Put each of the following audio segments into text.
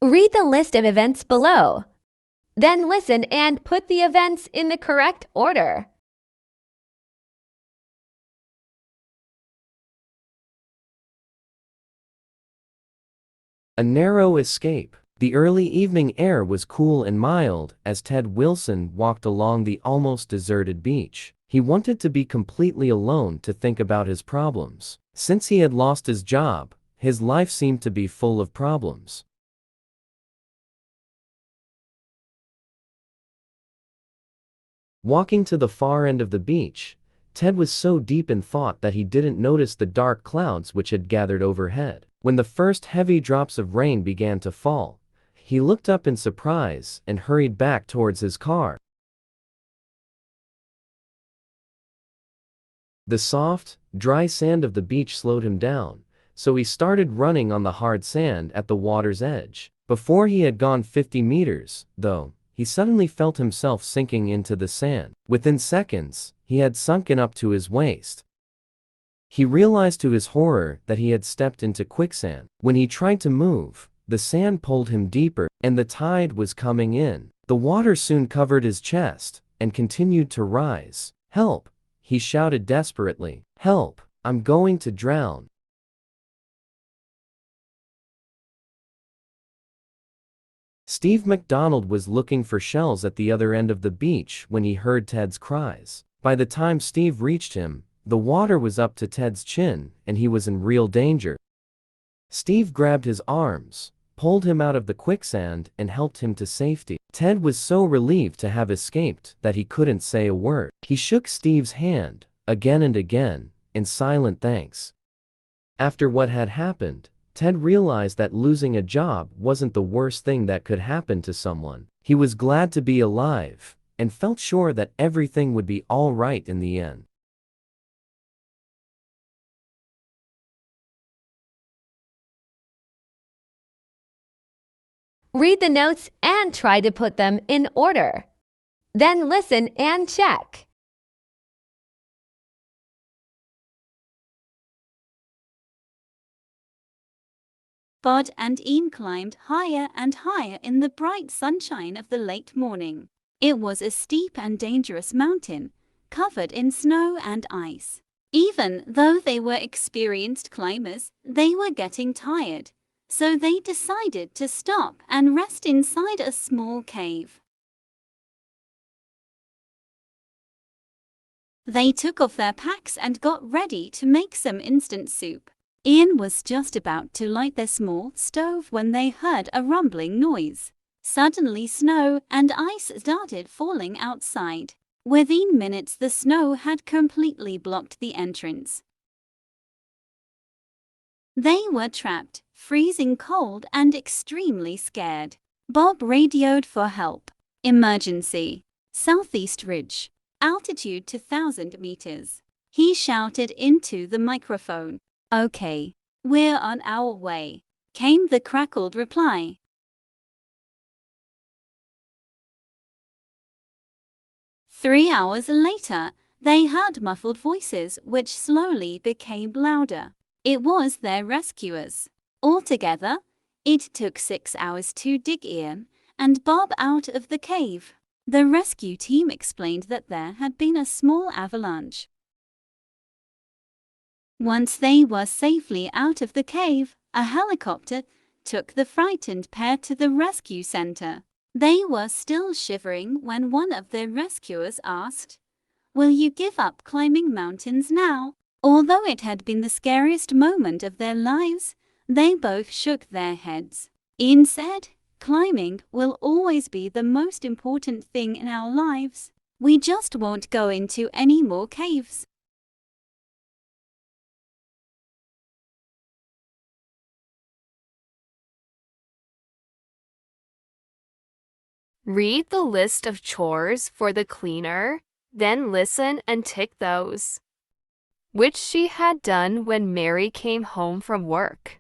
Read the list of events below. Then listen and put the events in the correct order. A narrow escape. The early evening air was cool and mild as Ted Wilson walked along the almost deserted beach. He wanted to be completely alone to think about his problems. Since he had lost his job, his life seemed to be full of problems. Walking to the far end of the beach, Ted was so deep in thought that he didn't notice the dark clouds which had gathered overhead. When the first heavy drops of rain began to fall, he looked up in surprise and hurried back towards his car. The soft, dry sand of the beach slowed him down, so he started running on the hard sand at the water's edge. Before he had gone 50 meters, though, he suddenly felt himself sinking into the sand. Within seconds, he had sunken up to his waist. He realized to his horror that he had stepped into quicksand. When he tried to move, the sand pulled him deeper, and the tide was coming in. The water soon covered his chest and continued to rise. "Help!" he shouted desperately. "Help! I'm going to drown." Steve McDonald was looking for shells at the other end of the beach when he heard Ted's cries. By the time Steve reached him, the water was up to Ted's chin, and he was in real danger. Steve grabbed his arms, pulled him out of the quicksand, and helped him to safety. Ted was so relieved to have escaped that he couldn't say a word. He shook Steve's hand, again and again, in silent thanks. After what had happened, Ted realized that losing a job wasn't the worst thing that could happen to someone. He was glad to be alive, and felt sure that everything would be all right in the end. Read the notes and try to put them in order. Then listen and check. Bud and Ian climbed higher and higher in the bright sunshine of the late morning. It was a steep and dangerous mountain, covered in snow and ice. Even though they were experienced climbers, they were getting tired, so they decided to stop and rest inside a small cave. They took off their packs and got ready to make some instant soup. Ian was just about to light their small stove when they heard a rumbling noise. Suddenly, snow and ice started falling outside. Within minutes, the snow had completely blocked the entrance. They were trapped, freezing cold and extremely scared. Bob radioed for help. "Emergency. Southeast Ridge. Altitude 2,000 meters. He shouted into the microphone. "Okay, we're on our way," came the crackled reply. Three hours later, they heard muffled voices which slowly became louder. It was their rescuers. Altogether, it took 6 hours to dig Ian and Bob out of the cave. The rescue team explained that there had been a small avalanche. Once they were safely out of the cave, a helicopter took the frightened pair to the rescue center. They were still shivering when one of the rescuers asked, "Will you give up climbing mountains now?" Although it had been the scariest moment of their lives, they both shook their heads. Ian said, "Climbing will always be the most important thing in our lives. We just won't go into any more caves." Read the list of chores for the cleaner, then listen and tick those, which she had done when Mary came home from work.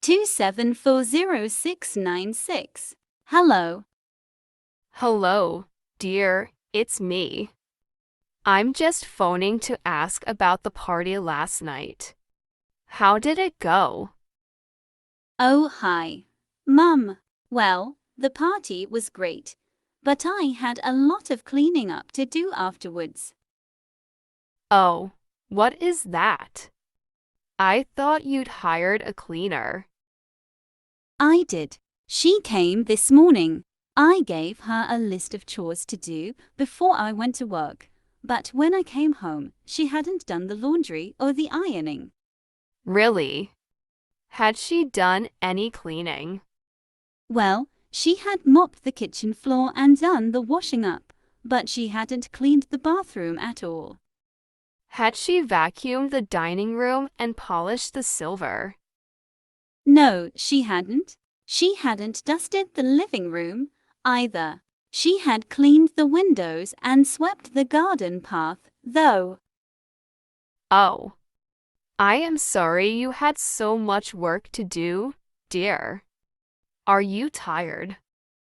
2740696. Hello. Hello, dear, it's me. I'm just phoning to ask about the party last night. How did it go? Oh, hi. Mum. Well, the party was great, but I had a lot of cleaning up to do afterwards. Oh, what is that? I thought you'd hired a cleaner. I did. She came this morning. I gave her a list of chores to do before I went to work, but when I came home, she hadn't done the laundry or the ironing. Really? Had she done any cleaning? Well, she had mopped the kitchen floor and done the washing up, but she hadn't cleaned the bathroom at all. Had she vacuumed the dining room and polished the silver? No, she hadn't. She hadn't dusted the living room either. She had cleaned the windows and swept the garden path, though. Oh, I am sorry you had so much work to do, dear. Are you tired?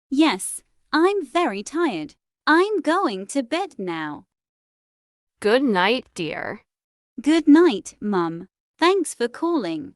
Yes, I'm very tired. I'm going to bed now. Good night, dear. Good night, Mum. Thanks for calling.